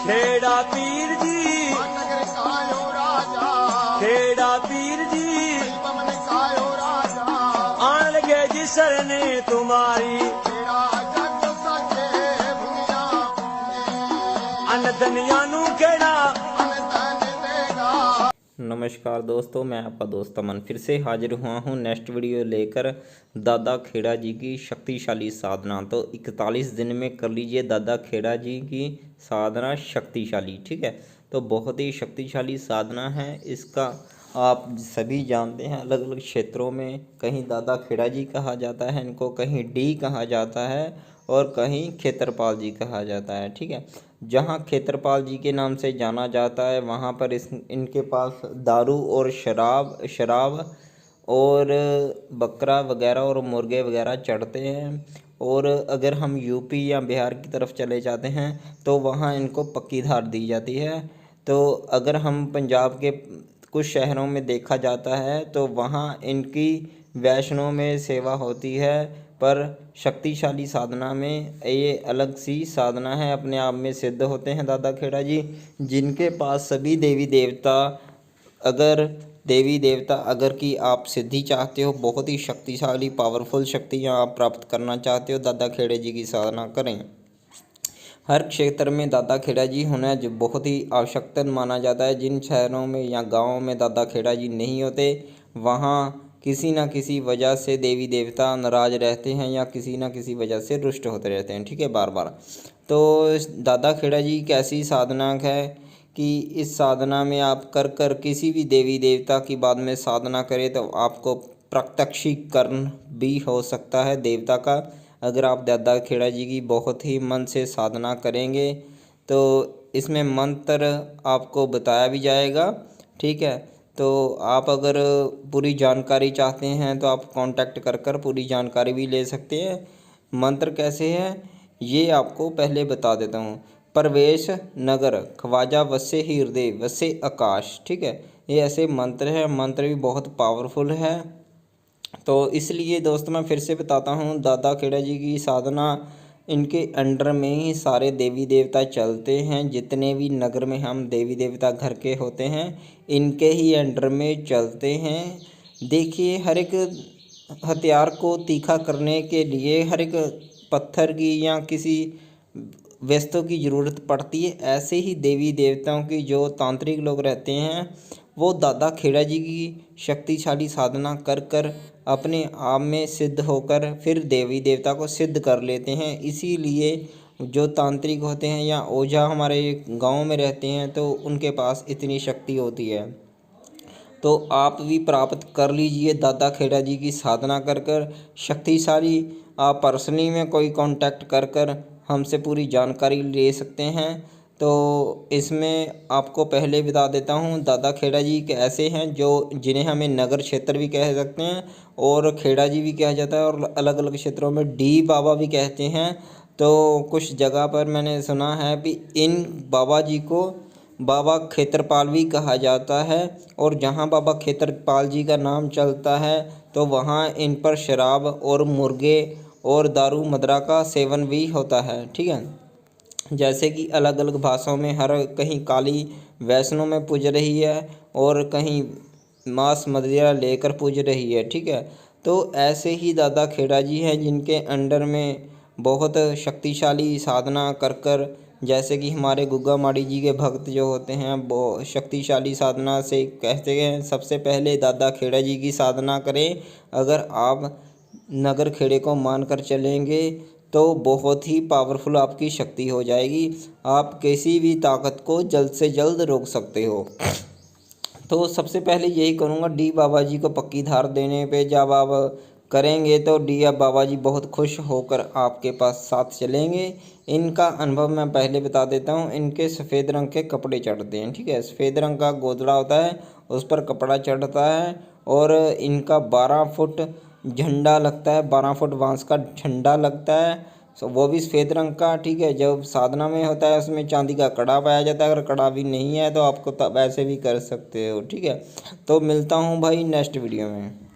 खेड़ा पीर जी, खेड़ा पीर जी, आन लगे जी सरने तुम्हारी, अन दुनिया नू खेड़ा। नमस्कार दोस्तों, मैं आपका दोस्त अमन फिर से हाजिर हुआ हूँ नेक्स्ट वीडियो लेकर दादा खेड़ा जी की शक्तिशाली साधना। तो 41 दिन में कर लीजिए दादा खेड़ा जी की साधना शक्तिशाली। ठीक है, तो बहुत ही शक्तिशाली साधना है। इसका आप सभी जानते हैं, अलग अलग क्षेत्रों में कहीं दादा खेड़ा जी कहा जाता है इनको, कहीं डी कहा जाता है और कहीं खेतरपाल जी कहा जाता है। ठीक है, जहाँ खेतरपाल जी के नाम से जाना जाता है वहाँ पर इनके पास दारू और शराब और बकरा वगैरह और मुर्गे वगैरह चढ़ते हैं। और अगर हम यूपी या बिहार की तरफ चले जाते हैं तो वहाँ इनको पक्की धार दी जाती है। तो अगर हम पंजाब के कुछ शहरों में देखा जाता है तो वहाँ इनकी वैष्णो में सेवा होती है। पर शक्तिशाली साधना में ये अलग सी साधना है, अपने आप में सिद्ध होते हैं दादा खेड़ा जी, जिनके पास सभी देवी देवता अगर कि आप सिद्धि चाहते हो, बहुत ही शक्तिशाली पावरफुल शक्तियाँ आप प्राप्त करना चाहते हो, दादा खेड़े जी की साधना करें। हर क्षेत्र में दादा खेड़ा जी होना जो बहुत ही आवश्यकता माना जाता है। जिन शहरों में या गाँवों में दादा खेड़ा जी नहीं होते वहाँ किसी न किसी वजह से देवी देवता नाराज रहते हैं या किसी न किसी वजह से रुष्ट होते रहते हैं। ठीक है, बार बार। तो दादा खेड़ा जी एक ऐसी साधना है कि इस साधना में आप कर किसी भी देवी देवता की बाद में साधना करें तो आपको प्रत्यक्षीकरण भी हो सकता है देवता का। अगर आप दादा खेड़ा जी की बहुत ही मन से साधना करेंगे तो इसमें मंत्र आपको बताया भी जाएगा। ठीक है, तो आप अगर पूरी जानकारी चाहते हैं तो आप कांटेक्ट कर पूरी जानकारी भी ले सकते हैं। मंत्र कैसे है ये आपको पहले बता देता हूँ। प्रवेश नगर ख्वाजा वसे हृदय वसे आकाश। ठीक है, ये ऐसे मंत्र है, मंत्र भी बहुत पावरफुल है। तो इसलिए दोस्तों मैं फिर से बताता हूँ, दादा खेड़ा जी की साधना इनके अंडर में ही सारे देवी देवता चलते हैं। जितने भी नगर में हम देवी देवता घर के होते हैं इनके ही अंडर में चलते हैं। देखिए, हर एक हथियार को तीखा करने के लिए हर एक पत्थर की या किसी वस्तु की ज़रूरत पड़ती है। ऐसे ही देवी देवताओं की जो तांत्रिक लोग रहते हैं वो दादा खेड़ा जी की शक्तिशाली साधना कर अपने आप में सिद्ध होकर फिर देवी देवता को सिद्ध कर लेते हैं। इसीलिए जो तांत्रिक होते हैं या ओझा हमारे गांव में रहते हैं तो उनके पास इतनी शक्ति होती है। तो आप भी प्राप्त कर लीजिए दादा खेड़ा जी की साधना कर शक्तिशाली। आप पर्सनली में कोई कांटेक्ट कर हमसे पूरी जानकारी ले सकते हैं। तो इसमें आपको पहले बता देता हूँ, दादा खेड़ा जी एक ऐसे हैं जो जिन्हें हमें नगर क्षेत्र भी कह सकते हैं और खेड़ा जी भी कहा जाता है और अलग अलग क्षेत्रों में डी बाबा भी कहते हैं। तो कुछ जगह पर मैंने सुना है कि इन बाबा जी को बाबा खेतरपाल भी कहा जाता है और जहाँ बाबा खेतरपाल जी का नाम चलता है तो वहाँ इन पर शराब और मुर्गे और दारू मदरा का सेवन भी होता है। ठीक है, जैसे कि अलग अलग भाषाओं में हर कहीं काली वैष्णो में पूज रही है और कहीं मांस मदिरा लेकर पूज रही है। ठीक है, तो ऐसे ही दादा खेड़ा जी हैं जिनके अंडर में बहुत शक्तिशाली साधना कर जैसे कि हमारे गुग्गा माड़ी जी के भक्त जो होते हैं वो शक्तिशाली साधना से कहते हैं सबसे पहले दादा खेड़ा जी की साधना करें। अगर आप नगर खेड़े को मानकर चलेंगे तो बहुत ही पावरफुल आपकी शक्ति हो जाएगी। आप किसी भी ताकत को जल्द से जल्द रोक सकते हो। तो सबसे पहले यही करूँगा, डी बाबा जी को पक्की धार देने पे जब आप करेंगे तो डी बाबा जी बहुत खुश होकर आपके पास साथ चलेंगे। इनका अनुभव मैं पहले बता देता हूँ। इनके सफ़ेद रंग के कपड़े चढ़ते हैं। ठीक है, सफ़ेद रंग का गोदड़ा होता है उस पर कपड़ा चढ़ता है और इनका 12 फुट झंडा लगता है, 12 फुट बांस का झंडा लगता है, वो भी सफ़ेद रंग का। ठीक है, जब साधना में होता है उसमें चांदी का कड़ा पाया जाता है। अगर कड़ा भी नहीं है तो आपको वैसे भी कर सकते हो। ठीक है, तो मिलता हूँ भाई नेक्स्ट वीडियो में।